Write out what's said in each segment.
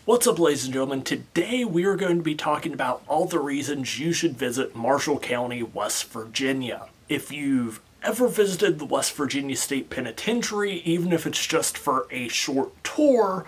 What's up, ladies and gentlemen? Today we are going to be talking about all the reasons you should visit Marshall County, West Virginia. If you've ever visited the West Virginia State Penitentiary, even if it's just for a short tour,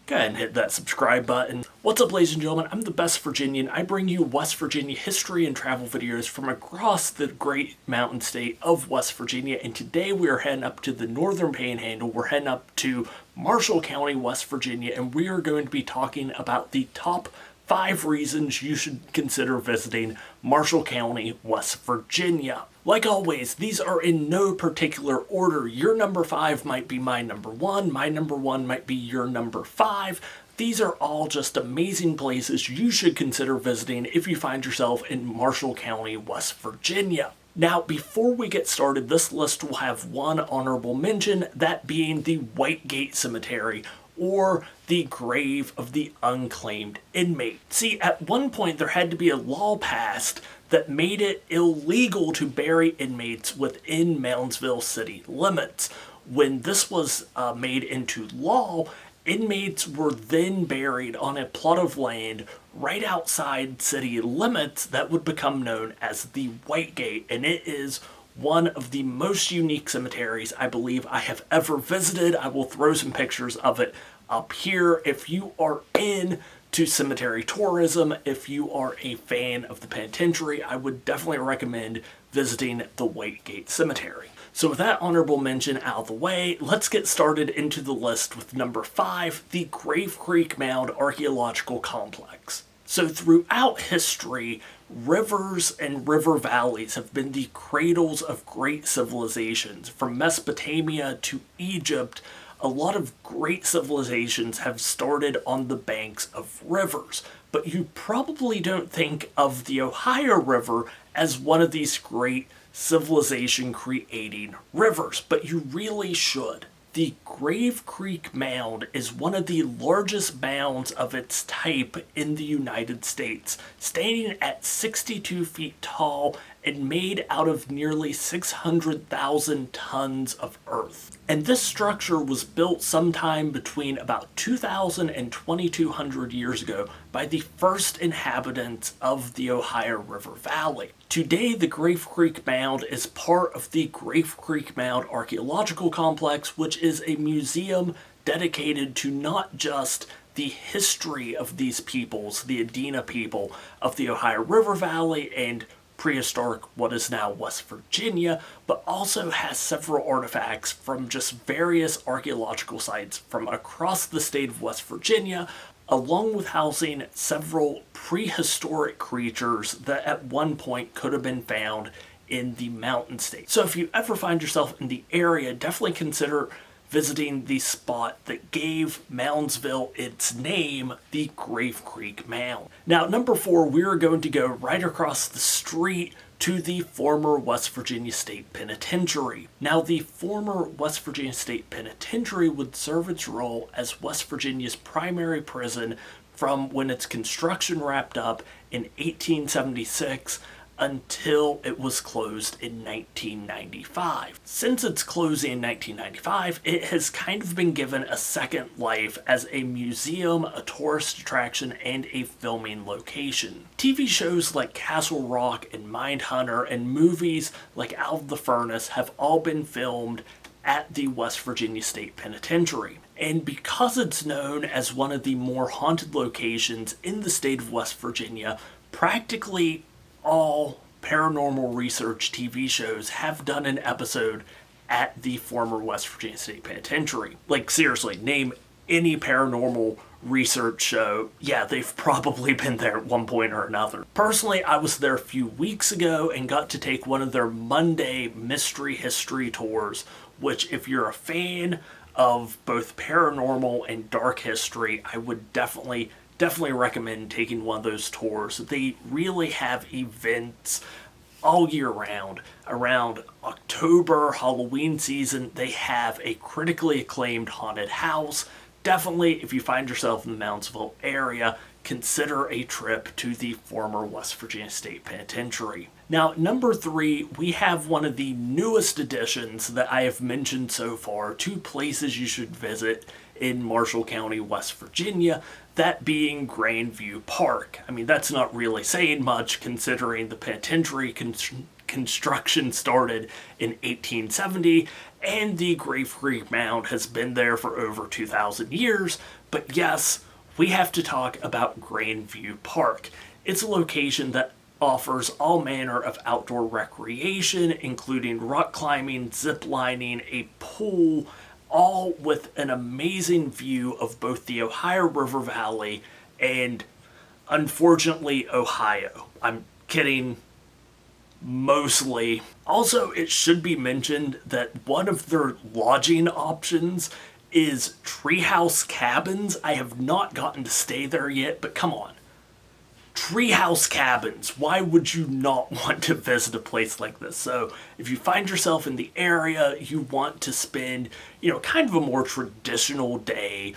go ahead and hit that subscribe button. What's up, ladies and gentlemen? I'm the Best Virginian. I bring you West Virginia history and travel videos from across the great mountain state of West Virginia, and today we are heading up to the northern panhandle. We're heading up to Marshall County, West Virginia, and we are going to be talking about the top 5 reasons you should consider visiting Marshall County, West Virginia. Like always, these are in no particular order. Your number 5 might be my number 1, my number 1 might be your number 5. These are all just amazing places you should consider visiting if you find yourself in Marshall County, West Virginia. Now, before we get started, this list will have one honorable mention, that being the Whitegate Cemetery, or the grave of the unclaimed inmate. See, at one point there had to be a law passed that made it illegal to bury inmates within Moundsville city limits. When this was made into law, inmates were then buried on a plot of land right outside city limits that would become known as the Whitegate, and it is one of the most unique cemeteries I believe I have ever visited. I will throw some pictures of it up here. If you are into cemetery tourism, if you are a fan of the Penitentiary, I would definitely recommend visiting the Whitegate Cemetery. So with that honorable mention out of the way, let's get started into the list with number 5, the Grave Creek Mound Archaeological Complex. So throughout history, rivers and river valleys have been the cradles of great civilizations. From Mesopotamia to Egypt, a lot of great civilizations have started on the banks of rivers. But you probably don't think of the Ohio River as one of these great civilization-creating rivers, but you really should. The Grave Creek Mound is one of the largest mounds of its type in the United States, standing at 62 feet tall and made out of nearly 600,000 tons of earth. And this structure was built sometime between about 2,000 and 2,200 years ago by the first inhabitants of the Ohio River Valley. Today, the Grave Creek Mound is part of the Grave Creek Mound Archaeological Complex, which is a museum dedicated to not just the history of these peoples, the Adena people of the Ohio River Valley and prehistoric what is now West Virginia, but also has several artifacts from just various archaeological sites from across the state of West Virginia, along with housing several prehistoric creatures that at one point could have been found in the mountain state. So if you ever find yourself in the area, definitely consider visiting the spot that gave Moundsville its name, the Grave Creek Mound. Now, number 4, we're going to go right across the street to the former West Virginia State Penitentiary. Now, the former West Virginia State Penitentiary would serve its role as West Virginia's primary prison from when its construction wrapped up in 1876 until it was closed in 1995. Since its closing in 1995, it has kind of been given a second life as a museum, a tourist attraction, and a filming location. TV shows like Castle Rock and Mindhunter and movies like Out of the Furnace have all been filmed at the West Virginia State Penitentiary. And because it's known as one of the more haunted locations in the state of West Virginia, practically all paranormal research TV shows have done an episode at the former West Virginia State Penitentiary. Like, seriously, name any paranormal research show. Yeah, they've probably been there at one point or another. Personally, I was there a few weeks ago and got to take one of their Monday mystery history tours, which, if you're a fan of both paranormal and dark history, I would definitely recommend taking one of those tours. They really have events all year round. Around October, Halloween season, they have a critically acclaimed haunted house. Definitely, if you find yourself in the Moundsville area, consider a trip to the former West Virginia State Penitentiary. Now, number 3, we have one of the newest additions that I have mentioned so far, 2 places you should visit in Marshall County, West Virginia, that being Vue Park. I mean, that's not really saying much considering the penitentiary construction started in 1870, and the Grave Creek Mound has been there for over 2,000 years. But yes, we have to talk about Vue Park. It's a location that offers all manner of outdoor recreation, including rock climbing, zip lining, a pool, all with an amazing view of both the Ohio River Valley and, unfortunately, Ohio. I'm kidding, mostly. Also, it should be mentioned that one of their lodging options is treehouse cabins. I have not gotten to stay there yet, but come on. Treehouse cabins. Why would you not want to visit a place like this? So if you find yourself in the area, you want to spend, kind of a more traditional day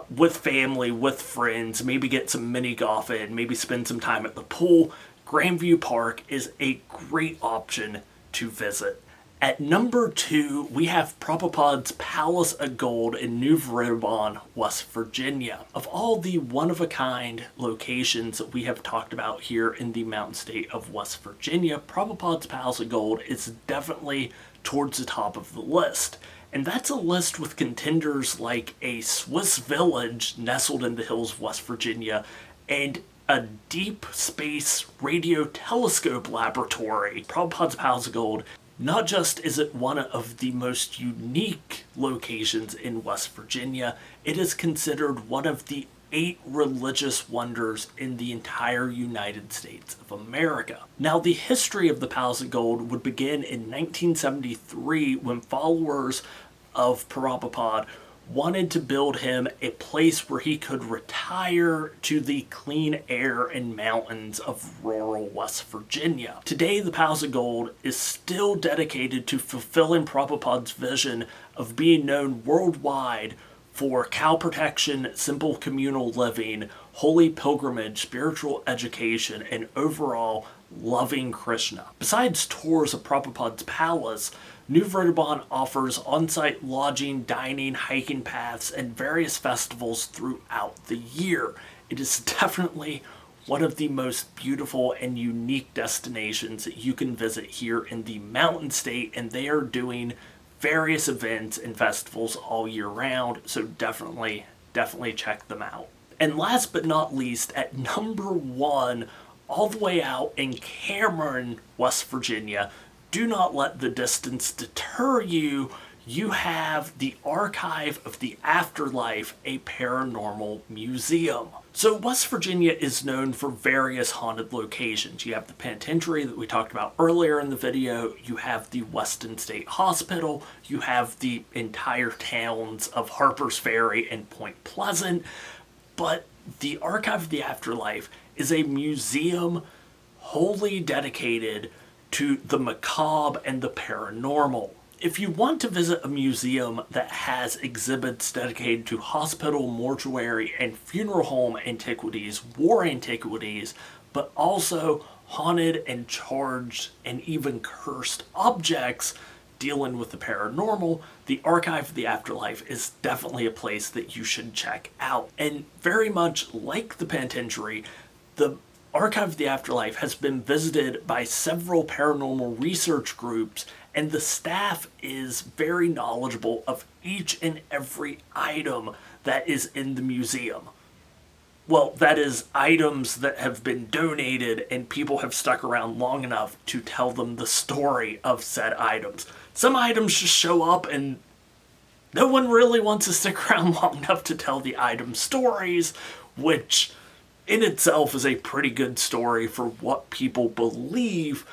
with family, with friends, maybe get some mini golf in, maybe spend some time at the pool, Vue Park is a great option to visit. At number 2, we have Prabhupada's Palace of Gold in New Vredebon, West Virginia. Of all the one-of-a-kind locations that we have talked about here in the mountain state of West Virginia, Prabhupada's Palace of Gold is definitely towards the top of the list. And that's a list with contenders like a Swiss village nestled in the hills of West Virginia and a deep space radio telescope laboratory. Prabhupada's Palace of Gold, not just is it one of the most unique locations in West Virginia, it is considered one of the 8 religious wonders in the entire United States of America. Now, the history of the Palace of Gold would begin in 1973 when followers of Prabhupada wanted to build him a place where he could retire to the clean air and mountains of rural West Virginia. Today, the Palace of Gold is still dedicated to fulfilling Prabhupada's vision of being known worldwide for cow protection, simple communal living, holy pilgrimage, spiritual education, and overall loving Krishna. Besides tours of Prabhupada's palace, New Vredebon offers on-site lodging, dining, hiking paths, and various festivals throughout the year. It is definitely one of the most beautiful and unique destinations that you can visit here in the Mountain State, and they are doing various events and festivals all year round, so definitely check them out. And last but not least, at number 1, all the way out in Cameron, West Virginia, do not let the distance deter you. You have the Archive of the Afterlife, a paranormal museum. So West Virginia is known for various haunted locations. You have the Penitentiary that we talked about earlier in the video. You have the Weston State Hospital. You have the entire towns of Harpers Ferry and Point Pleasant. But the Archive of the Afterlife is a museum wholly dedicated to the macabre and the paranormal. If you want to visit a museum that has exhibits dedicated to hospital, mortuary, and funeral home antiquities, war antiquities, but also haunted and charged and even cursed objects dealing with the paranormal, the Archive of the Afterlife is definitely a place that you should check out. And very much like the Penitentiary, the Archive of the Afterlife has been visited by several paranormal research groups, and the staff is very knowledgeable of each and every item that is in the museum. Well, that is, items that have been donated and people have stuck around long enough to tell them the story of said items. Some items just show up and no one really wants to stick around long enough to tell the item stories, which in itself is a pretty good story for what people believe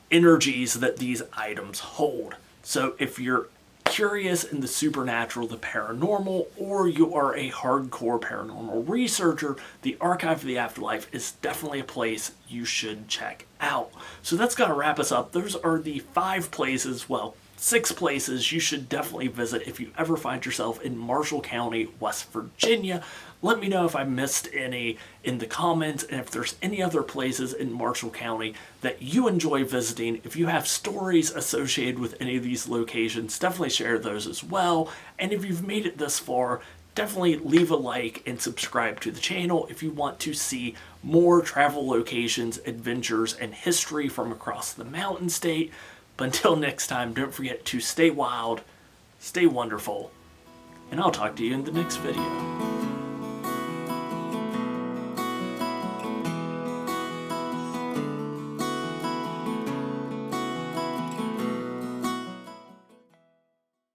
energies that these items hold. So if you're curious in the supernatural, the paranormal, or you are a hardcore paranormal researcher, the Archive of the Afterlife is definitely a place you should check out. So that's going to wrap us up. Those are the 5 places, well, 6 places you should definitely visit if you ever find yourself in Marshall County, West Virginia. Let me know if I missed any in the comments, and if there's any other places in Marshall County that you enjoy visiting. If you have stories associated with any of these locations, definitely share those as well. And if you've made it this far, definitely leave a like and subscribe to the channel if you want to see more travel locations, adventures, and history from across the Mountain State. But until next time, don't forget to stay wild, stay wonderful, and I'll talk to you in the next video.